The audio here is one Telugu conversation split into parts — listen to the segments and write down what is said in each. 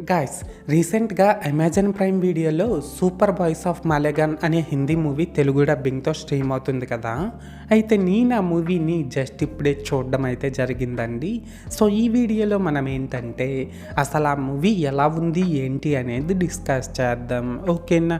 గాయ్స్, రీసెంట్గా అమెజాన్ ప్రైమ్ వీడియోలో సూపర్ బాయ్స్ ఆఫ్ మాలేగాన్ అనే హిందీ మూవీ తెలుగు డబ్బింగ్తో స్ట్రీమ్ అవుతుంది కదా. అయితే నేను ఆ మూవీని జస్ట్ ఇప్పుడే చూడడం అయితే జరిగిందండి. సో ఈ వీడియోలో మనం ఏంటంటే అసలు ఆ మూవీ ఎలా ఉంది ఏంటి అనేది డిస్కస్ చేద్దాం, ఓకేనా.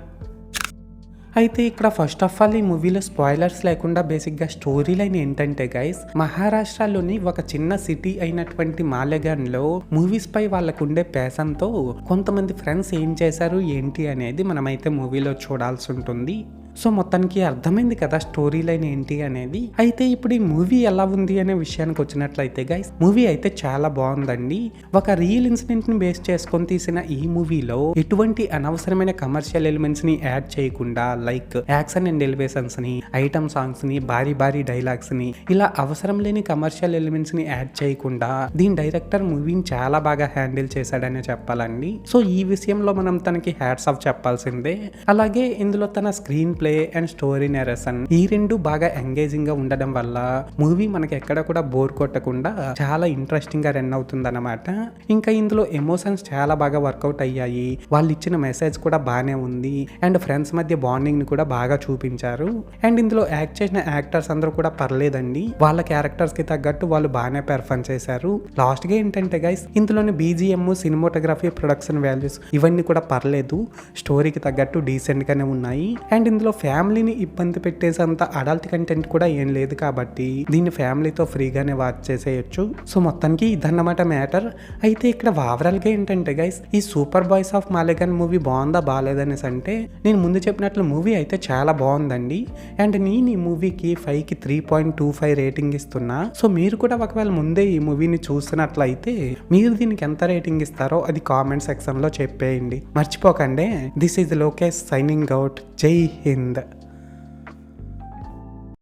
అయితే ఇక్కడ ఫస్ట్ ఆఫ్ ఆల్ ఈ మూవీలో స్పాయిలర్స్ లేకుండా బేసిక్గా స్టోరీ లైన్ ఏంటంటే గైస్, మహారాష్ట్రలోని ఒక చిన్న సిటీ అయినటువంటి మాలెగాన్లో మూవీస్ పై వాళ్ళకు ఉండే పేషంతో కొంతమంది ఫ్రెండ్స్ ఏం చేశారు ఏంటి అనేది మనమైతే మూవీలో చూడాల్సి ఉంటుంది. సో మొత్తానికి అర్థమైంది కదా స్టోరీ లైన్ ఏంటి అనేది. అయితే ఇప్పుడు ఈ మూవీ ఎలా ఉంది అనే విషయానికి వచ్చినట్లయితే గైస్, మూవీ అయితే చాలా బాగుందండి. ఒక రియల్ ఇన్సిడెంట్ ని బేస్ చేసుకొని తీసిన ఈ మూవీలో ఎటువంటి అనవసరమైన కమర్షియల్ ఎలిమెంట్స్ ని యాడ్ చేయకుండా, లైక్ యాక్షన్ అండ్ ఎలివేషన్స్ ని, ఐటమ్ సాంగ్స్ ని, భారీ డైలాగ్స్ ని, ఇలా అవసరం లేని కమర్షియల్ ఎలిమెంట్స్ ని యాడ్ చేయకుండా దీని డైరెక్టర్ మూవీని చాలా బాగా హ్యాండిల్ చేశాడనే చెప్పాలండి. సో ఈ విషయంలో మనం తనకి హ్యాట్స్ ఆఫ్ చెప్పాల్సిందే. అలాగే ఇందులో తన screen play and story narration ఈ రెండు బాగా ఎంగేజింగ్ గా ఉండడం వల్ల మూవీ మనకి ఎక్కడ కూడా బోర్ కొట్టకుండా చాలా ఇంట్రెస్టింగ్ గా రన్ అవుతుంది అన్నమాట. ఇంకా ఇందులో ఎమోషన్స్ చాలా బాగా వర్కౌట్ అయ్యాయి. వాళ్ళు ఇచ్చిన మెసేజ్ కూడా బాగానే ఉంది అండ్ ఫ్రెండ్స్ మధ్య బాండింగ్ ని కూడా బాగా చూపించారు. అండ్ ఇందులో యాక్ట్ చేసిన యాక్టర్స్ అందరూ కూడా పర్లేదండి, వాళ్ళ క్యారెక్టర్స్ కి తగ్గట్టు వాళ్ళు బాగానే పెర్ఫార్మ్ చేశారు. లాస్ట్ గా ఏంటంటే గైస్, ఇందులోని బీజిఎం, సినిమాటోగ్రఫీ, ప్రొడక్షన్ వాల్యూస్ ఇవన్నీ కూడా పర్లేదు, స్టోరీకి తగ్గట్టు డీసెంట్ గానే ఉన్నాయి. అండ్ ఇందులో ఫ్యామిలీని ఇబ్బంది పెట్టేసంత అడల్ట్ కంటెంట్ కూడా ఏం లేదు కాబట్టి దీన్ని ఫ్యామిలీతో ఫ్రీగానే వాచ్ చేసేయచ్చు. సో మొత్తానికి ఇదన్నమాట మ్యాటర్. అయితే ఇక్కడ ఓవరాల్ గా ఏంటంటే గైస్, ఈ సూపర్ బాయ్స్ ఆఫ్ మాలేగాన్ మూవీ బాగుందా బాగాలేదనేసి అంటే, నేను ముందు చెప్పినట్లు మూవీ అయితే చాలా బాగుందండి. అండ్ నేను ఈ మూవీకి 5కి 3.25 రేటింగ్ ఇస్తున్నా. సో మీరు కూడా ఒకవేళ ముందే ఈ మూవీని చూస్తున్నట్లయితే మీరు దీనికి ఎంత రేటింగ్ ఇస్తారో అది కామెంట్ సెక్షన్ లో చెప్పేయండి, మర్చిపోకండి. This is Lokesh signing out. జై హింద్.